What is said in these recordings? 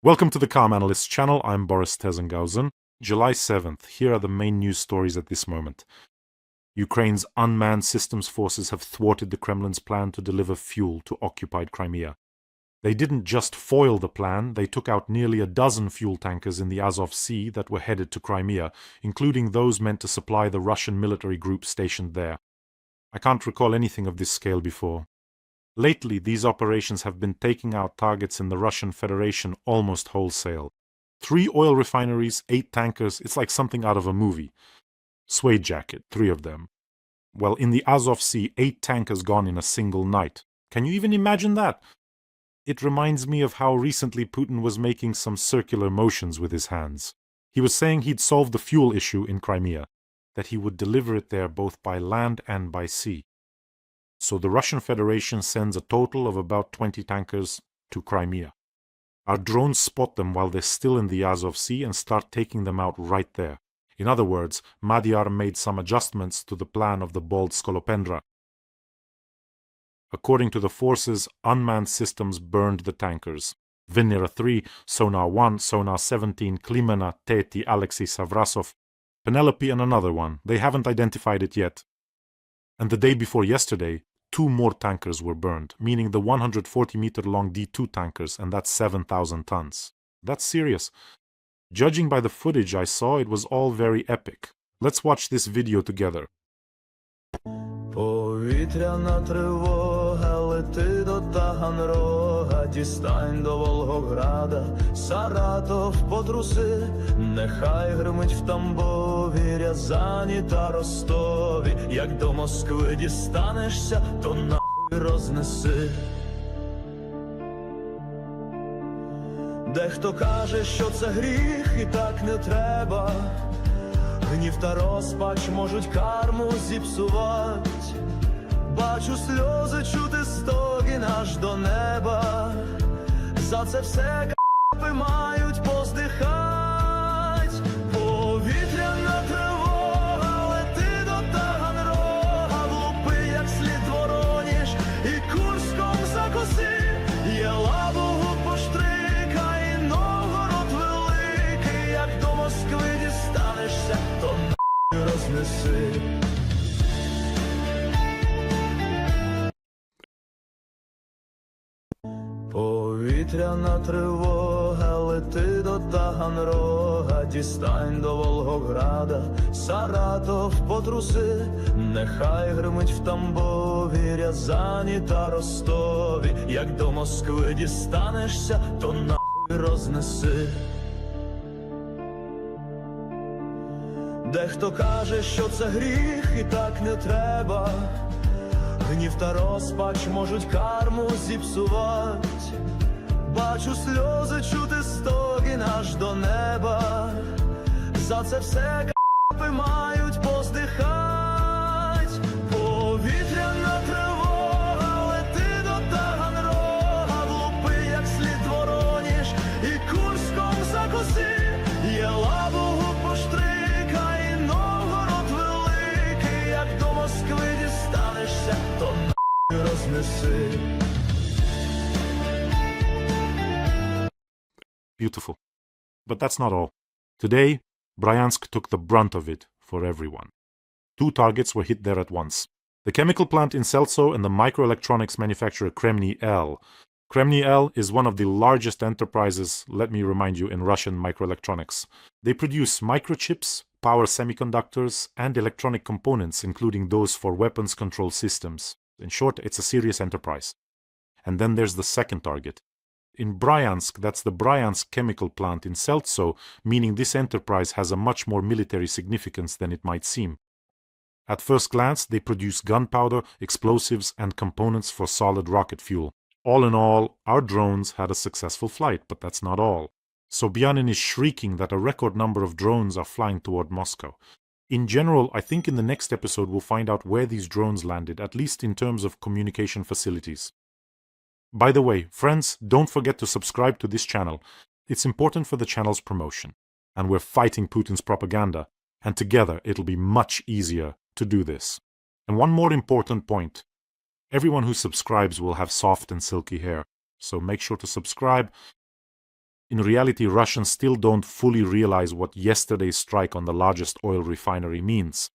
Welcome to the Calm Analyst channel. I'm Boris Tezenghausen. July 7th. Here are the main news stories at this moment. Ukraine's unmanned systems forces have thwarted the Kremlin's plan to deliver fuel to occupied Crimea. They didn't just foil the plan, they took out nearly a dozen fuel tankers in the Azov Sea that were headed to Crimea, including those meant to supply the Russian military group stationed there. I can't recall anything of this scale before. Lately, these operations have been taking out targets in the Russian Federation almost wholesale. 3 oil refineries, 8 tankers, it's like something out of a movie. Suede jacket, 3 of them. Well, in the Azov Sea, 8 tankers gone in a single night. Can you even imagine that? It reminds me of how recently Putin was making some circular motions with his hands. He was saying he'd solve the fuel issue in Crimea, that he would deliver it there both by land and by sea. So the Russian Federation sends a total of about 20 tankers to Crimea. Our drones spot them while they're still in the Azov Sea and start taking them out right there. In other words, Magyar made some adjustments to the plan of the bold Skolopendra. According to the forces, unmanned systems burned the tankers. Venera 3, Sonar 1, Sonar 17, Klimena, Teti, Alexei Savrasov, Penelope and another one. They haven't identified it yet. And the day before yesterday, 2 more tankers were burned, meaning the 140-meter-long D2 tankers, and that's 7,000 tons. That's serious. Judging by the footage I saw, it was all very epic. Let's watch this video together. Повітряна тривога, лети до Таганрога, дістань до Волгограда, Саратов потруси, нехай гримить в Тамбові, Рязані та Ростові, як до Москви дістанешся, то нахуй рознеси. Дехто каже, що це гріх і так не треба, гнів та розпач можуть карму зіпсувать. Бачу сльози, чути стогін аж до неба. За це все к***пи мають поздихать. Повітряна тривога, лети до Таганрога, влупи як слід Вороніж і Курськом закоси. Єлабугу поштрикай, Новгород великий, як до Москви дістанешся, то нахуй рознеси. Повітряна тривога, лети до Таганрога, дістань до Волгограда, Саратов потруси, нехай гримить в Тамбові, Рязані та Ростові, як до Москви дістанешся, то нахуй рознеси. Дехто каже, що це гріх і так не треба, гнів та розпач можуть карму зіпсувать. Бачу сльози, чути стогін аж до неба. За це все к***пи мають поздихать. Повітряна тривога, лети до Таганрога, влупи як слід Вороніж і Курськом закоси. Єлабугу поштрикай, Новгород великий, як до Москви дістанешся, то нахуй рознеси. Beautiful. But that's not all. Today, Bryansk took the brunt of it for everyone. 2 targets were hit there at once. The chemical plant in Seltso and the microelectronics manufacturer Kremni-L. Kremni-L is one of the largest enterprises, let me remind you, in Russian microelectronics. They produce microchips, power semiconductors, and electronic components, including those for weapons control systems. In short, it's a serious enterprise. And then there's the second target. In Bryansk, that's the Bryansk chemical plant in Seltso, meaning this enterprise has a much more military significance than it might seem. At first glance, they produce gunpowder, explosives, and components for solid rocket fuel. All in all, our drones had a successful flight, but that's not all. Sobyanin is shrieking that a record number of drones are flying toward Moscow. In general, I think in the next episode we'll find out where these drones landed, at least in terms of communication facilities. By the way, friends, don't forget to subscribe to this channel. It's important for the channel's promotion. And we're fighting Putin's propaganda, and together it'll be much easier to do this. And one more important point. Everyone who subscribes will have soft and silky hair, so make sure to subscribe. In reality, Russians still don't fully realize what yesterday's strike on the largest oil refinery means.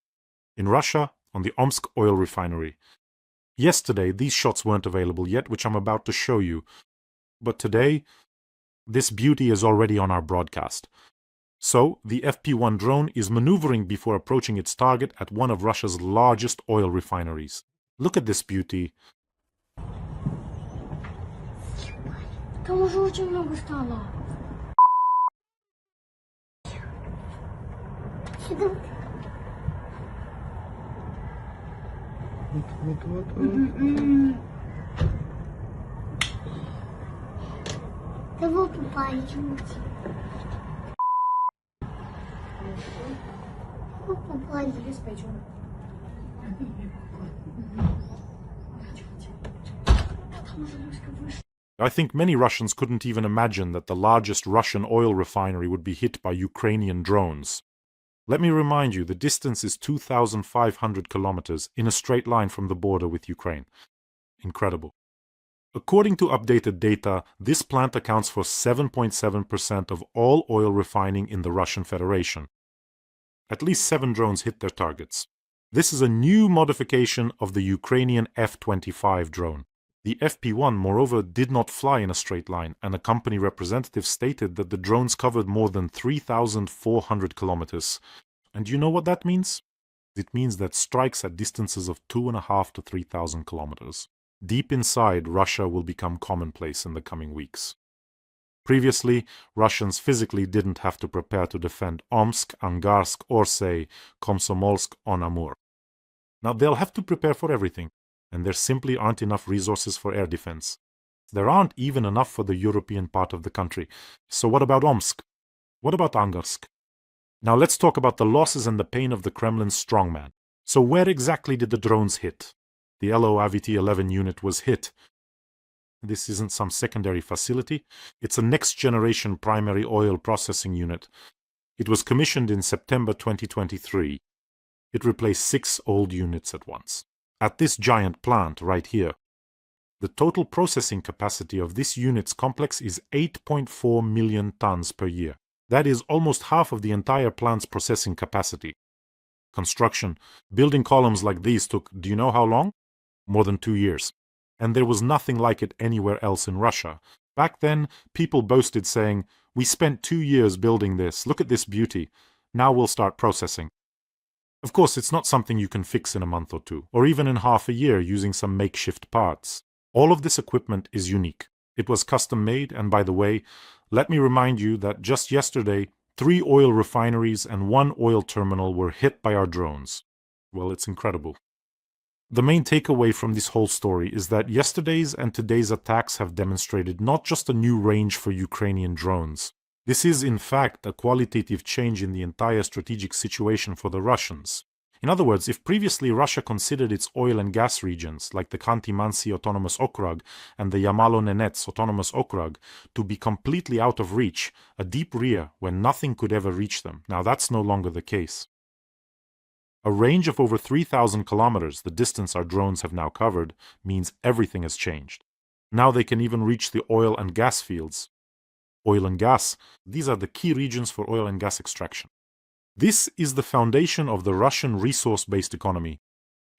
In Russia, on the Omsk Oil Refinery. Yesterday, these shots weren't available yet, which I'm about to show you. But today, this beauty is already on our broadcast. So, the FP-1 drone is maneuvering before approaching its target at one of Russia's largest oil refineries. Look at this beauty. Там уже очень много стало. Сюда. Да вот упали. Вот попали. I think many Russians couldn't even imagine that the largest Russian oil refinery would be hit by Ukrainian drones. Let me remind you, the distance is 2,500 kilometers in a straight line from the border with Ukraine. Incredible. According to updated data, this plant accounts for 7.7% of all oil refining in the Russian Federation. At least 7 drones hit their targets. This is a new modification of the Ukrainian F-25 drone. The FP-1, moreover, did not fly in a straight line, and a company representative stated that the drones covered more than 3,400 kilometers. And you know what that means? It means that strikes at distances of 2,500 to 3,000 kilometers. Deep inside, Russia will become commonplace in the coming weeks. Previously, Russians physically didn't have to prepare to defend Omsk, Angarsk, or say, Komsomolsk-on-Amur. Now they'll have to prepare for everything. And there simply aren't enough resources for air defense. There aren't even enough for the European part of the country. So what about Omsk? What about Angarsk? Now let's talk about the losses and the pain of the Kremlin's strongman. So where exactly did the drones hit? The LO-AVT-11 unit was hit. This isn't some secondary facility. It's a next-generation primary oil processing unit. It was commissioned in September 2023. It replaced 6 old units at once. At this giant plant right here, the total processing capacity of this unit's complex is 8.4 million tons per year. That is almost half of the entire plant's processing capacity. Construction, building columns like these took, do you know how long? More than 2 years. And there was nothing like it anywhere else in Russia. Back then, people boasted saying, "We spent 2 years building this, look at this beauty. Now we'll start processing." Of course, it's not something you can fix in a month or two, or even in half a year using some makeshift parts. All of this equipment is unique. It was custom made, and by the way, let me remind you that just yesterday, 3 oil refineries and 1 oil terminal were hit by our drones. Well, it's incredible. The main takeaway from this whole story is that yesterday's and today's attacks have demonstrated not just a new range for Ukrainian drones. This is, in fact, a qualitative change in the entire strategic situation for the Russians. In other words, if previously Russia considered its oil and gas regions, like the Khanty-Mansi Autonomous Okrug and the Yamalo-Nenets Autonomous Okrug, to be completely out of reach, a deep rear where nothing could ever reach them, now that's no longer the case. A range of over 3,000 kilometers, the distance our drones have now covered, means everything has changed. Now they can even reach the oil and gas fields. Oil and gas, these are the key regions for oil and gas extraction. This is the foundation of the Russian resource-based economy.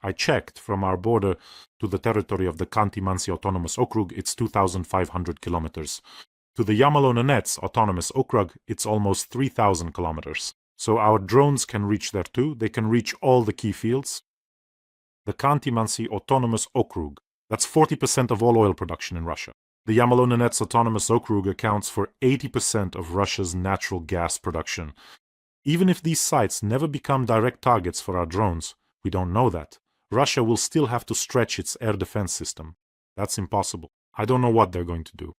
I checked from our border to the territory of the Khanty-Mansi Autonomous Okrug, it's 2,500 kilometers. To the Yamalo-Nenets Autonomous Okrug, it's almost 3,000 kilometers. So our drones can reach there too. They can reach all the key fields. The Khanty-Mansi Autonomous Okrug, that's 40% of all oil production in Russia. The Yamalo-Nenets Autonomous Okrug accounts for 80% of Russia's natural gas production. Even if these sites never become direct targets for our drones, we don't know that, Russia will still have to stretch its air defense system. That's impossible. I don't know what they're going to do.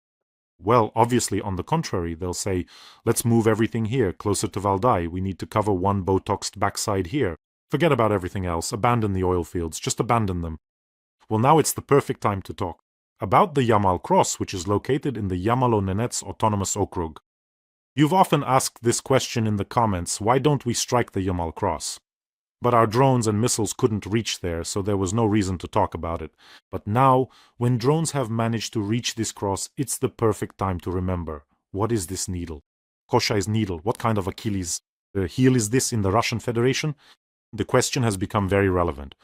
Well, obviously, on the contrary, they'll say, let's move everything here, closer to Valdai. We need to cover one Botoxed backside here. Forget about everything else. Abandon the oil fields. Just abandon them. Well, now it's the perfect time to talk about the Yamal Cross, which is located in the Yamalo-Nenets Autonomous Okrug. You've often asked this question in the comments, why don't we strike the Yamal Cross? But our drones and missiles couldn't reach there, so there was no reason to talk about it. But now, when drones have managed to reach this cross, it's the perfect time to remember. What is this needle? Koshai's needle. What kind of Achilles' heel is this in the Russian Federation? The question has become very relevant.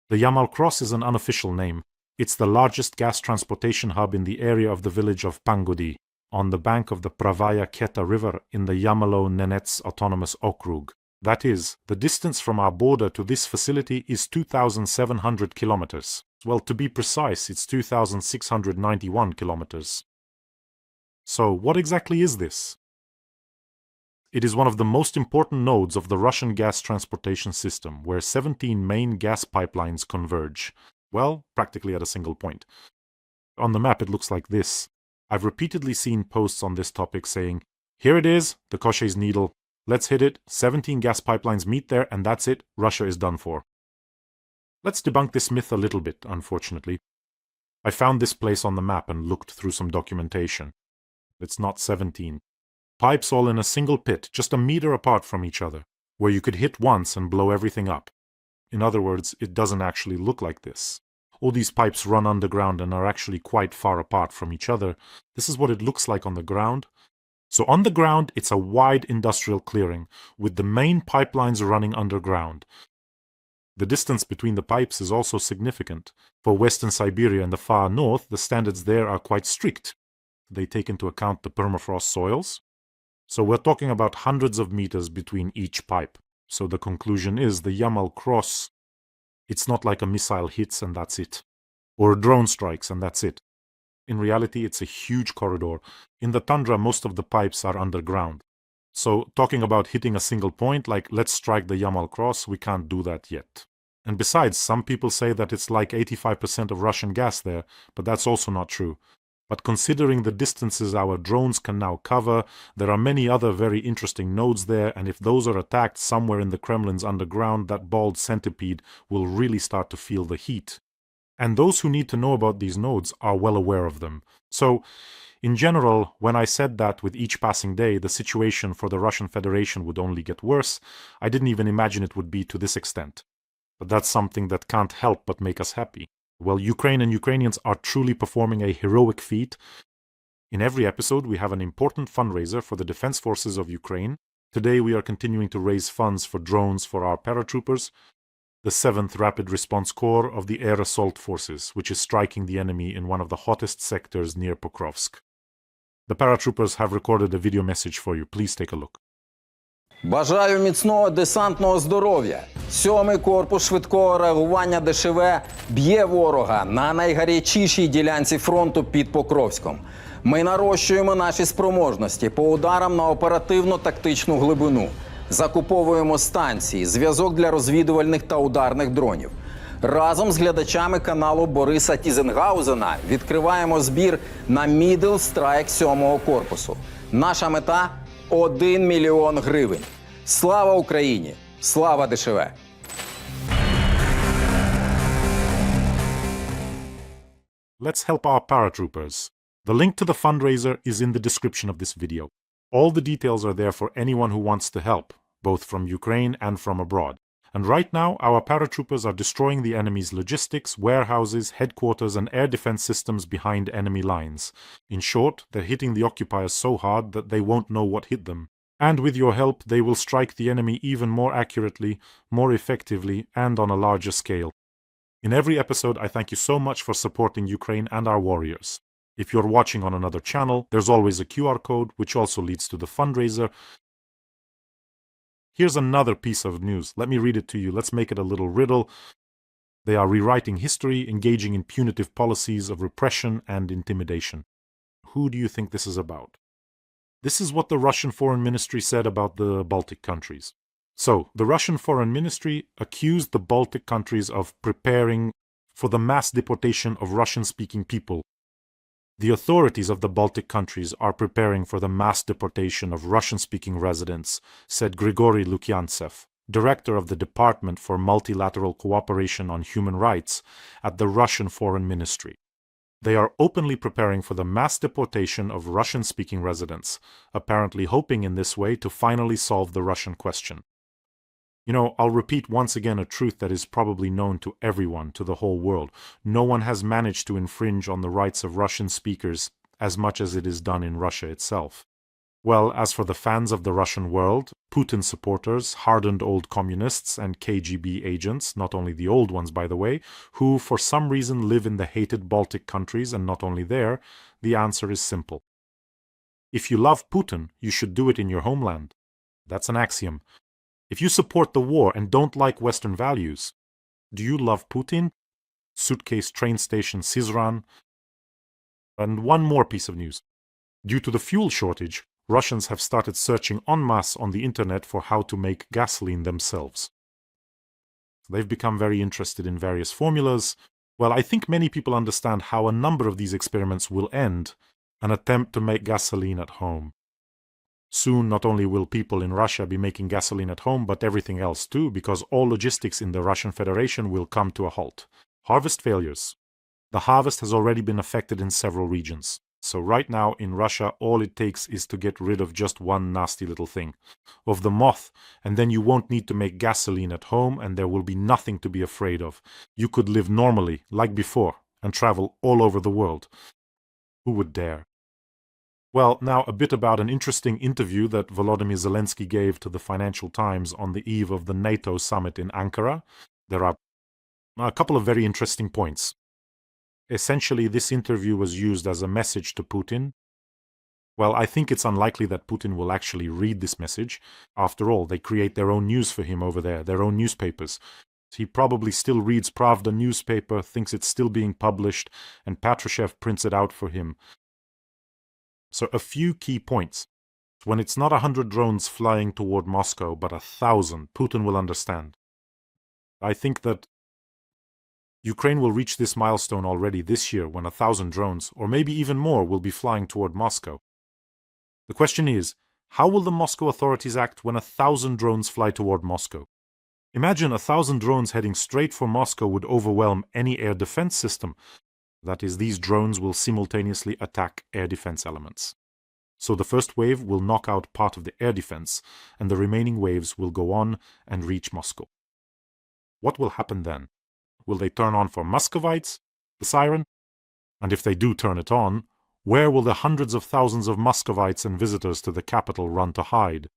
The Yamal Cross is an unofficial name. It's the largest gas transportation hub in the area of the village of Pangodi, on the bank of the Pravaya Keta River in the Yamalo-Nenets Autonomous Okrug. That is, the distance from our border to this facility is 2,700 kilometers. Well, to be precise, it's 2,691 kilometers. So, what exactly is this? It is one of the most important nodes of the Russian gas transportation system, where 17 main gas pipelines converge. Well, practically at a single point. On the map it looks like this. I've repeatedly seen posts on this topic saying, here it is, the Koshai's needle, let's hit it, 17 gas pipelines meet there, and that's it, Russia is done for. Let's debunk this myth a little bit, unfortunately. I found this place on the map and looked through some documentation. It's not 17. Pipes all in a single pit, just a meter apart from each other, where you could hit once and blow everything up. In other words, it doesn't actually look like this. All these pipes run underground and are actually quite far apart from each other. This is what it looks like on the ground. So on the ground, it's a wide industrial clearing, with the main pipelines running underground. The distance between the pipes is also significant. For Western Siberia and the far north, the standards there are quite strict. They take into account the permafrost soils. So we're talking about hundreds of meters between each pipe. So the conclusion is the Yamal Cross, it's not like a missile hits and that's it. Or a drone strikes and that's it. In reality, it's a huge corridor. In the tundra, most of the pipes are underground. So talking about hitting a single point, like let's strike the Yamal Cross, we can't do that yet. And besides, some people say that it's like 85% of Russian gas there, but that's also not true. But considering the distances our drones can now cover, there are many other very interesting nodes there, and if those are attacked somewhere in the Kremlin's underground, that bald centipede will really start to feel the heat. And those who need to know about these nodes are well aware of them. So, in general, when I said that with each passing day the situation for the Russian Federation would only get worse, I didn't even imagine it would be to this extent. But that's something that can't help but make us happy. Well, Ukraine and Ukrainians are truly performing a heroic feat. In every episode, we have an important fundraiser for the defense forces of Ukraine. Today, we are continuing to raise funds for drones for our paratroopers, the 7th Rapid Response Corps of the Air Assault Forces, which is striking the enemy in one of the hottest sectors near Pokrovsk. The paratroopers have recorded a video message for you. Please take a look. Бажаю міцного десантного здоров'я. 7-й корпус швидкого реагування ДШВ б'є ворога на найгарячішій ділянці фронту під Покровськом. Ми нарощуємо наші спроможності по ударам на оперативно-тактичну глибину. Закуповуємо станції, зв'язок для розвідувальних та ударних дронів. Разом з глядачами каналу Бориса Тізенгаузена відкриваємо збір на Middle Strike 7-го корпусу. Наша мета – 1 мільйон гривень. Слава Україні! Слава ДШВ! Let's help our paratroopers. The link to the fundraiser is in the description of this video. All the details are there for anyone who wants to help, both from Ukraine and from abroad. And right now, our paratroopers are destroying the enemy's logistics, warehouses, headquarters, and air defense systems behind enemy lines. In short, they're hitting the occupiers so hard that they won't know what hit them. And with your help, they will strike the enemy even more accurately, more effectively, and on a larger scale. In every episode, I thank you so much for supporting Ukraine and our warriors. If you're watching on another channel, there's always a QR code, which also leads to the fundraiser. Here's another piece of news. Let me read it to you. Let's make it a little riddle. They are rewriting history, engaging in punitive policies of repression and intimidation. Who do you think this is about? This is what the Russian Foreign Ministry said about the Baltic countries. So, the Russian Foreign Ministry accused the Baltic countries of preparing for the mass deportation of Russian-speaking people. The authorities of the Baltic countries are preparing for the mass deportation of Russian-speaking residents, said Grigory Lukiantsev, director of the Department for Multilateral Cooperation on Human Rights at the Russian Foreign Ministry. They are openly preparing for the mass deportation of Russian-speaking residents, apparently hoping in this way to finally solve the Russian question. You know, I'll repeat once again a truth that is probably known to everyone, to the whole world. No one has managed to infringe on the rights of Russian speakers as much as it is done in Russia itself. Well, as for the fans of the Russian world, Putin supporters, hardened old communists and KGB agents, not only the old ones by the way, who for some reason live in the hated Baltic countries and not only there, the answer is simple. If you love Putin, you should do it in your homeland. That's an axiom. If you support the war and don't like Western values, do you love Putin? Suitcase train station Syzran. And one more piece of news. Due to the fuel shortage, Russians have started searching en masse on the internet for how to make gasoline themselves. They've become very interested in various formulas. Well, I think many people understand how a number of these experiments will end, an attempt to make gasoline at home. Soon, not only will people in Russia be making gasoline at home, but everything else too, because all logistics in the Russian Federation will come to a halt. Harvest failures. The harvest has already been affected in several regions. So right now in Russia, all it takes is to get rid of just one nasty little thing, of the moth, and then you won't need to make gasoline at home and there will be nothing to be afraid of. You could live normally, like before, and travel all over the world. Who would dare? Well, now a bit about an interesting interview that Volodymyr Zelensky gave to the Financial Times on the eve of the NATO summit in Ankara. There are a couple of very interesting points. Essentially, this interview was used as a message to Putin. Well, I think it's unlikely that Putin will actually read this message. After all, they create their own news for him over there, their own newspapers. He probably still reads Pravda newspaper, thinks it's still being published, and Patrushev prints it out for him. So a few key points. When it's not 100 drones flying toward Moscow, but 1,000, Putin will understand. I think that Ukraine will reach this milestone already this year when 1,000 drones, or maybe even more, will be flying toward Moscow. The question is, how will the Moscow authorities act when 1,000 drones fly toward Moscow? Imagine 1,000 drones heading straight for Moscow would overwhelm any air defense system. That is, these drones will simultaneously attack air defense elements. So the first wave will knock out part of the air defense, and the remaining waves will go on and reach Moscow. What will happen then? Will they turn on for Muscovites, the siren? And if they do turn it on, where will the hundreds of thousands of Muscovites and visitors to the capital run to hide?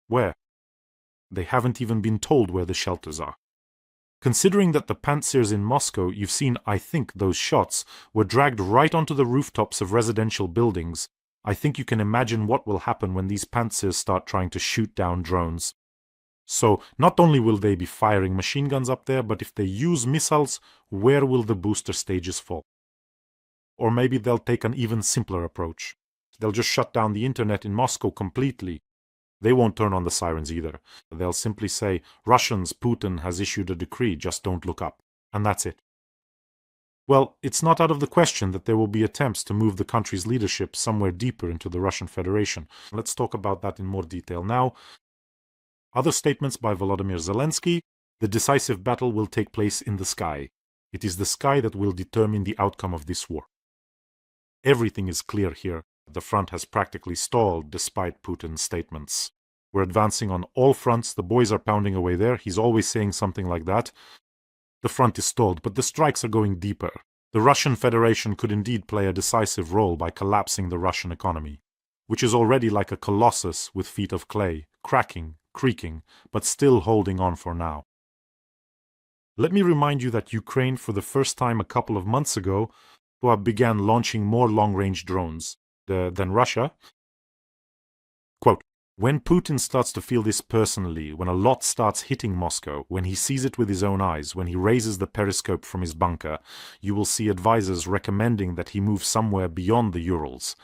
Where? They haven't even been told where the shelters are. Considering that the pantsirs in Moscow, you've seen, I think, those shots, were dragged right onto the rooftops of residential buildings, I think you can imagine what will happen when these pantsirs start trying to shoot down drones. So, not only will they be firing machine guns up there, but if they use missiles, where will the booster stages fall? Or maybe they'll take an even simpler approach. They'll just shut down the internet in Moscow completely. They won't turn on the sirens either. They'll simply say, Russians, Putin has issued a decree, just don't look up. And that's it. Well, it's not out of the question that there will be attempts to move the country's leadership somewhere deeper into the Russian Federation. Let's talk about that in more detail now. Other statements by Volodymyr Zelensky: the decisive battle will take place in the sky. It is the sky that will determine the outcome of this war. Everything is clear here. The front has practically stalled despite Putin's statements. We're advancing on all fronts. The boys are pounding away there. He's always saying something like that. The front is stalled, but the strikes are going deeper. The Russian Federation could indeed play a decisive role by collapsing the Russian economy, which is already like a colossus with feet of clay, cracking, creaking, but still holding on for now. Let me remind you that Ukraine, for the first time a couple of months ago, began launching more long-range drones than Russia. Quote, when Putin starts to feel this personally, when a lot starts hitting Moscow, when he sees it with his own eyes, when he raises the periscope from his bunker, you will see advisors recommending that he move somewhere beyond the Urals.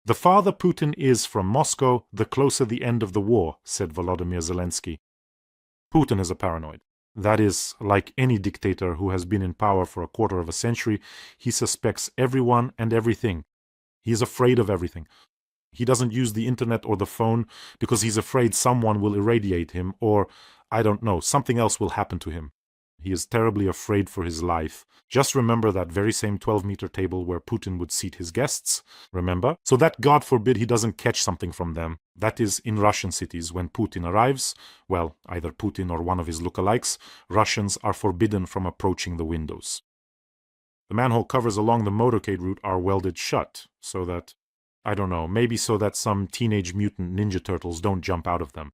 The farther Putin is from Moscow, the closer the end of the war, said Volodymyr Zelensky. Putin is a paranoid. That is, like any dictator who has been in power for a quarter of a century, he suspects everyone and everything. He is afraid of everything. He doesn't use the internet or the phone because he's afraid someone will irradiate him or, I don't know, something else will happen to him. He is terribly afraid for his life. Just remember that very same 12-meter table where Putin would seat his guests, remember? So that, God forbid, he doesn't catch something from them. That is, in Russian cities, when Putin arrives, well, either Putin or one of his lookalikes, Russians are forbidden from approaching the windows. The manhole covers along the motorcade route are welded shut, so that, I don't know, maybe so that some teenage mutant ninja turtles don't jump out of them.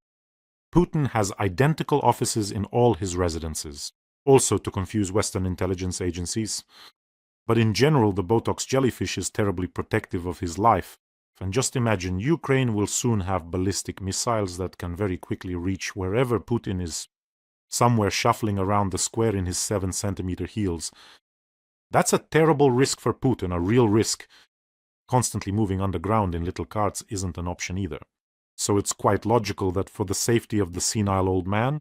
Putin has identical offices in all his residences, also to confuse Western intelligence agencies. But in general, the Botox jellyfish is terribly protective of his life. And just imagine, Ukraine will soon have ballistic missiles that can very quickly reach wherever Putin is, somewhere shuffling around the square in his 7-centimeter heels. That's a terrible risk for Putin, a real risk. Constantly moving underground in little carts isn't an option either. So it's quite logical that for the safety of the senile old man,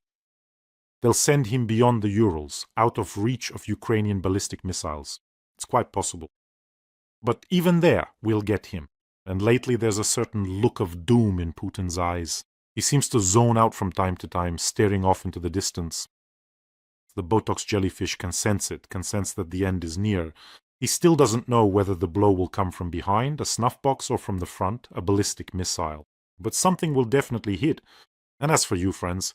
they'll send him beyond the Urals, out of reach of Ukrainian ballistic missiles. It's quite possible. But even there, we'll get him. And lately there's a certain look of doom in Putin's eyes. He seems to zone out from time to time, staring off into the distance. The Botox jellyfish can sense it, can sense that the end is near. He still doesn't know whether the blow will come from behind, a snuff box, or from the front, a ballistic missile. But something will definitely hit. And as for you, friends,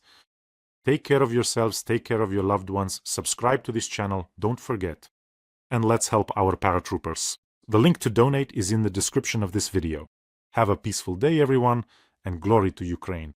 take care of yourselves, take care of your loved ones, subscribe to this channel, don't forget. And let's help our paratroopers. The link to donate is in the description of this video. Have a peaceful day, everyone, and glory to Ukraine.